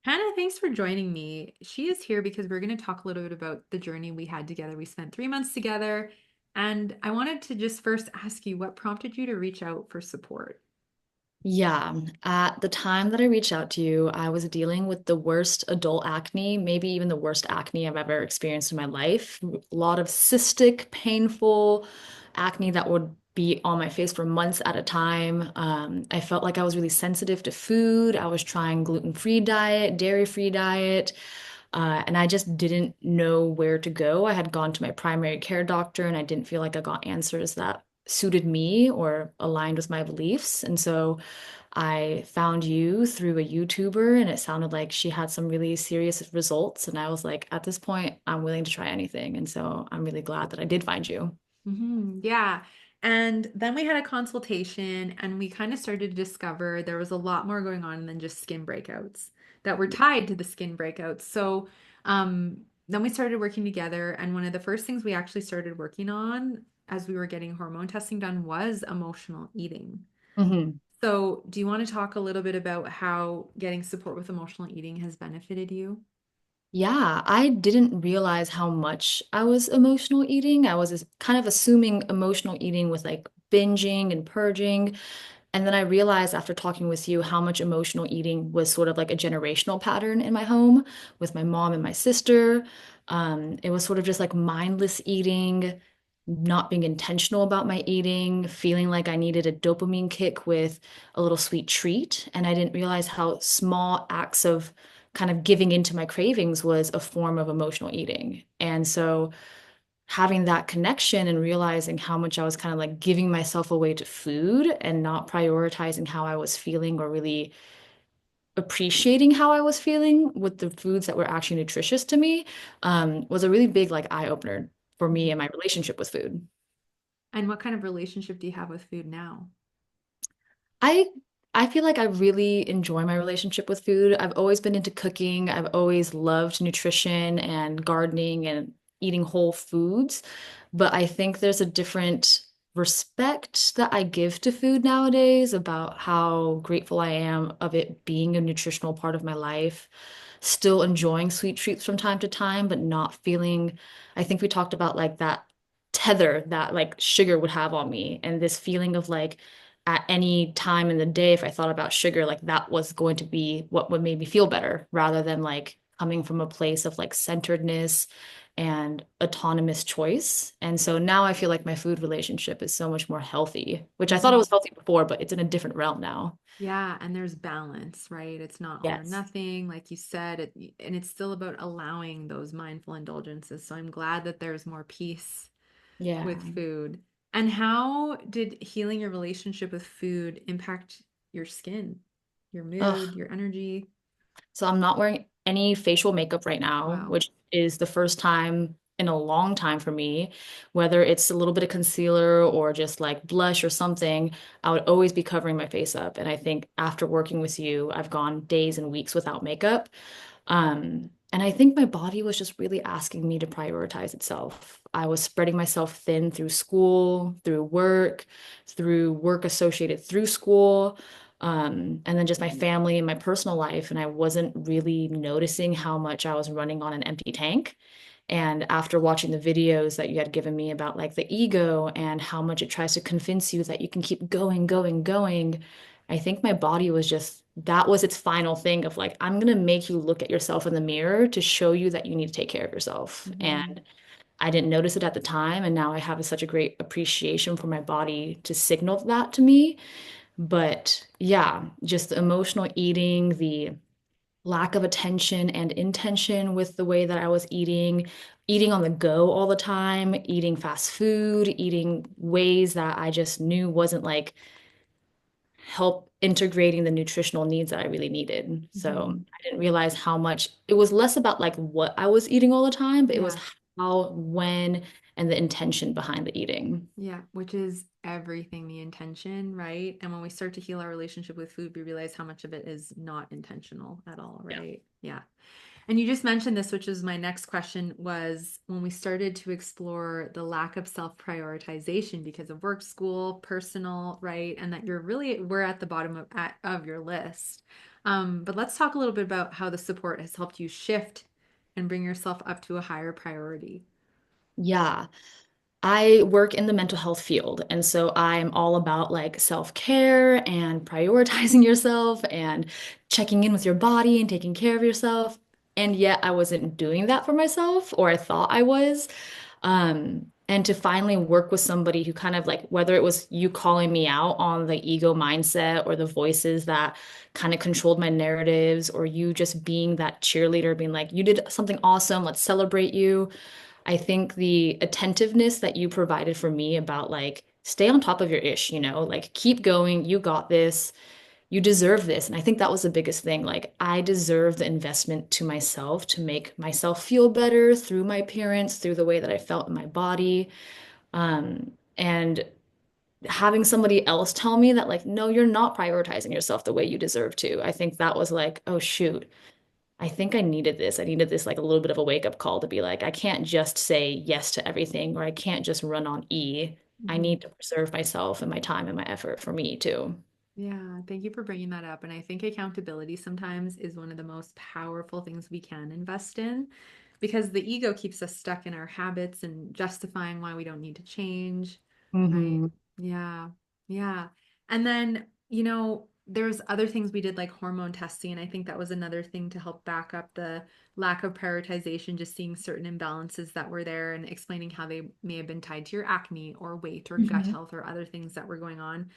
Hannah, thanks for joining me. She is here because we're going to talk a little bit about the journey we had together. We spent 3 months together, and I wanted to just first ask you what prompted you to reach out for support. Yeah, at the time that I reached out to you, I was dealing with the worst adult acne, maybe even the worst acne I've ever experienced in my life. A lot of cystic, painful acne that would be on my face for months at a time. I felt like I was really sensitive to food. I was trying gluten-free diet, dairy-free diet, and I just didn't know where to go. I had gone to my primary care doctor, and I didn't feel like I got answers that suited me or aligned with my beliefs. And so I found you through a YouTuber and it sounded like she had some really serious results. And I was like, at this point, I'm willing to try anything. And so I'm really glad that I did find you. Yeah. And then we had a consultation, and we kind of started to discover there was a lot more going on than just skin breakouts that were tied to the skin breakouts. Then we started working together, and one of the first things we actually started working on as we were getting hormone testing done was emotional eating. Mhm. So, do you want to talk a little bit about how getting support with emotional eating has benefited you? Yeah, I didn't realize how much I was emotional eating. I was kind of assuming emotional eating with like binging and purging. And then I realized after talking with you how much emotional eating was sort of like a generational pattern in my home with my mom and my sister. It was sort of just like mindless eating, not being intentional about my eating, feeling like I needed a dopamine kick with a little sweet treat. And I didn't realize how small acts of kind of giving into my cravings was a form of emotional eating. And so having that connection and realizing how much I was kind of like giving myself away to food and not prioritizing how I was feeling or really appreciating how I was feeling with the foods that were actually nutritious to me, was a really big like eye opener for me and my relationship with food. And what kind of relationship do you have with food now? I I feel like I really enjoy my relationship with food. I've always been into cooking. I've always loved nutrition and gardening and eating whole foods. But I think there's a different respect that I give to food nowadays about how grateful I am of it being a nutritional part of my life. Still enjoying sweet treats from time to time, but not feeling, I think we talked about like that tether that like sugar would have on me and this feeling of like at any time in the day, if I thought about sugar, like that was going to be what would make me feel better rather than like coming from a place of like centeredness and autonomous choice. And so now I feel like my food relationship is so much more healthy, which I thought it was healthy before, but it's in a different realm now. Yeah, and there's balance, right? It's not all or Yes. nothing, like you said, and it's still about allowing those mindful indulgences. So I'm glad that there's more peace Yeah. with food. And how did healing your relationship with food impact your skin, your mood, Ugh. your energy? So I'm not wearing any facial makeup right now, Wow. which is the first time in a long time for me. Whether it's a little bit of concealer or just like blush or something, I would always be covering my face up. And I think after working with you, I've gone days and weeks without makeup. And I think my body was just really asking me to prioritize itself. I was spreading myself thin through work associated through school, and then just my family and my personal life. And I wasn't really noticing how much I was running on an empty tank. And after watching the videos that you had given me about like the ego and how much it tries to convince you that you can keep going, going, going, I think my body was just, that was its final thing of like, I'm gonna make you look at yourself in the mirror to show you that you need to take care of yourself. Mhm. And I didn't notice it at the time. And now I have such a great appreciation for my body to signal that to me. But yeah, just the emotional eating, the lack of attention and intention with the way that I was eating, eating on the go all the time, eating fast food, eating ways that I just knew wasn't like help integrating the nutritional needs that I really needed. So Mhm. I didn't realize how much it was less about like what I was eating all the time, but it was Yeah. how, when, and the intention behind the eating. Yeah, which is everything, the intention, right? And when we start to heal our relationship with food, we realize how much of it is not intentional at all, Yeah. right? Yeah. And you just mentioned this, which is my next question, was when we started to explore the lack of self-prioritization because of work, school, personal, right? And that we're at the bottom of your list. But let's talk a little bit about how the support has helped you shift and bring yourself up to a higher priority. Yeah. I work in the mental health field, and so I'm all about like self-care and prioritizing yourself and checking in with your body and taking care of yourself. And yet I wasn't doing that for myself, or I thought I was. And to finally work with somebody who kind of like, whether it was you calling me out on the ego mindset or the voices that kind of controlled my narratives, or you just being that cheerleader, being like, you did something awesome, let's celebrate you. I think the attentiveness that you provided for me about like, stay on top of your ish, like keep going, you got this, you deserve this. And I think that was the biggest thing. Like, I deserve the investment to myself to make myself feel better through my appearance, through the way that I felt in my body. And having somebody else tell me that, like, no, you're not prioritizing yourself the way you deserve to. I think that was like, oh, shoot. I think I needed this. I needed this like a little bit of a wake up call to be like, I can't just say yes to everything, or I can't just run on E. I Mhm. need to preserve myself and my time and my effort for me too. Yeah, thank you for bringing that up. And I think accountability sometimes is one of the most powerful things we can invest in because the ego keeps us stuck in our habits and justifying why we don't need to change, right? Hmm. Yeah, yeah. And then, there's other things we did like hormone testing. And I think that was another thing to help back up the lack of prioritization, just seeing certain imbalances that were there and explaining how they may have been tied to your acne or weight or gut Hmm. health or other things that were going on.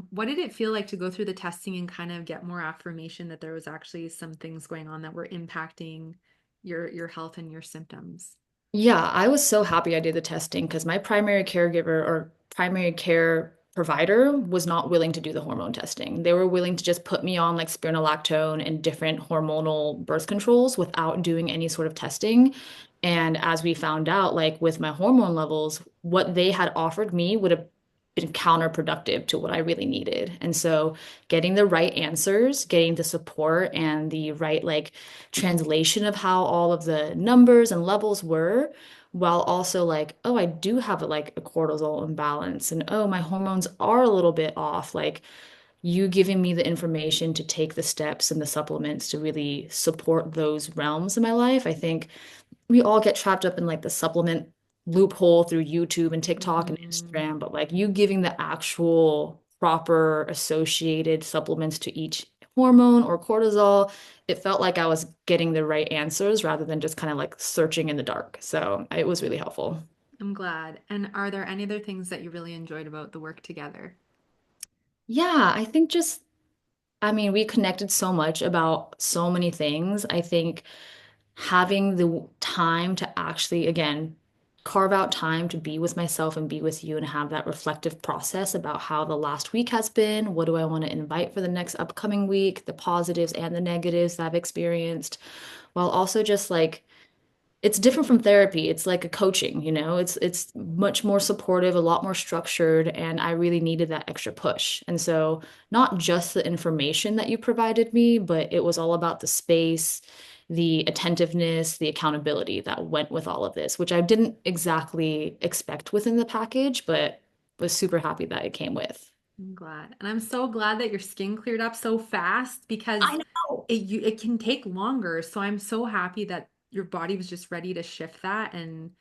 What did it feel like to go through the testing and kind of get more affirmation that there was actually some things going on that were impacting your health and your symptoms? Yeah, I was so happy I did the testing because my primary caregiver or primary care provider was not willing to do the hormone testing. They were willing to just put me on like spironolactone and different hormonal birth controls without doing any sort of testing. And as we found out, like with my hormone levels, what they had offered me would have been counterproductive to what I really needed. And so getting the right answers, getting the support and the right like translation of how all of the numbers and levels were, while also like, oh, I do have like a cortisol imbalance, and oh, my hormones are a little bit off. Like, you giving me the information to take the steps and the supplements to really support those realms in my life. I think we all get trapped up in like the supplement loophole through YouTube and TikTok and Hmm. Instagram, but like you giving the actual proper associated supplements to each hormone or cortisol, it felt like I was getting the right answers rather than just kind of like searching in the dark. So it was really helpful. I'm glad. And are there any other things that you really enjoyed about the work together? Yeah, I think just, I mean, we connected so much about so many things. I think having the time to actually, again, carve out time to be with myself and be with you and have that reflective process about how the last week has been. What do I want to invite for the next upcoming week, the positives and the negatives that I've experienced, while also just like it's different from therapy. It's like a coaching, It's much more supportive, a lot more structured, and I really needed that extra push. And so not just the information that you provided me, but it was all about the space, the attentiveness, the accountability that went with all of this, which I didn't exactly expect within the package, but was super happy that it came with. I'm glad. And I'm so glad that your skin cleared up so fast because I know. it can take longer. So I'm so happy that your body was just ready to shift that and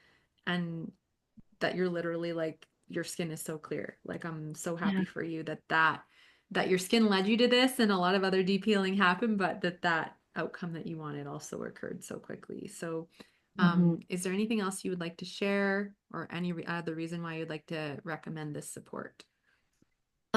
that you're literally like your skin is so clear. Like I'm so Yeah. happy for you that your skin led you to this and a lot of other deep healing happened, but that outcome that you wanted also occurred so quickly. So Mhm. is there anything else you would like to share or any other reason why you'd like to recommend this support?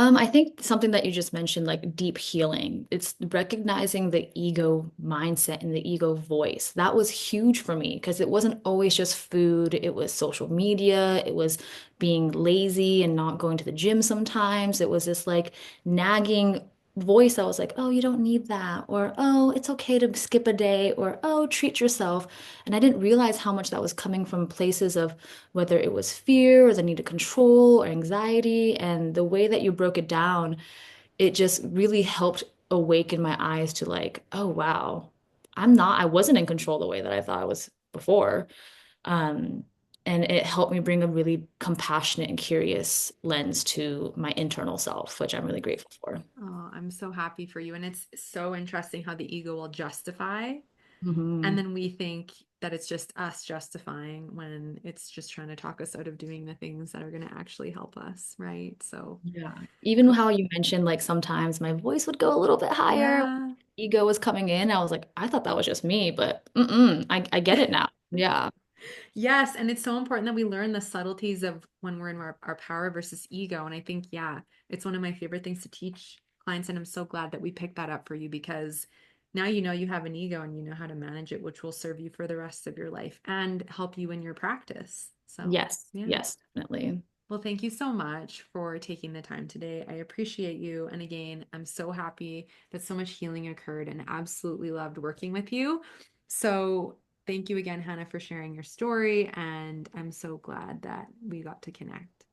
I think something that you just mentioned, like deep healing, it's recognizing the ego mindset and the ego voice. That was huge for me because it wasn't always just food, it was social media, it was being lazy and not going to the gym sometimes. It was this like nagging voice that was like, oh, you don't need that, or oh, it's okay to skip a day, or oh, treat yourself. And I didn't realize how much that was coming from places of whether it was fear or the need to control or anxiety. And the way that you broke it down, it just really helped awaken my eyes to like, oh wow, I wasn't in control the way that I thought I was before. Um, and it helped me bring a really compassionate and curious lens to my internal self, which I'm really grateful for. Oh, I'm so happy for you. And it's so interesting how the ego will justify. And Hmm. then we think that it's just us justifying when it's just trying to talk us out of doing the things that are going to actually help us, right? So, Yeah. Even how you mentioned, like sometimes my voice would go a little bit higher. yeah. Ego was coming in. I was like, I thought that was just me, but mm-mm, I get it now. Yeah. Yes, and it's so important that we learn the subtleties of when we're in our power versus ego. And I think, yeah, it's one of my favorite things to teach clients. And I'm so glad that we picked that up for you because now you know you have an ego and you know how to manage it, which will serve you for the rest of your life and help you in your practice. So, Yes. yeah. Yes, definitely. Well, thank you so much for taking the time today. I appreciate you. And again, I'm so happy that so much healing occurred and absolutely loved working with you. So, thank you again, Hannah, for sharing your story. And I'm so glad that we got to connect.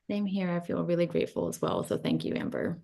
Same here. I feel really grateful as well. So thank you, Amber.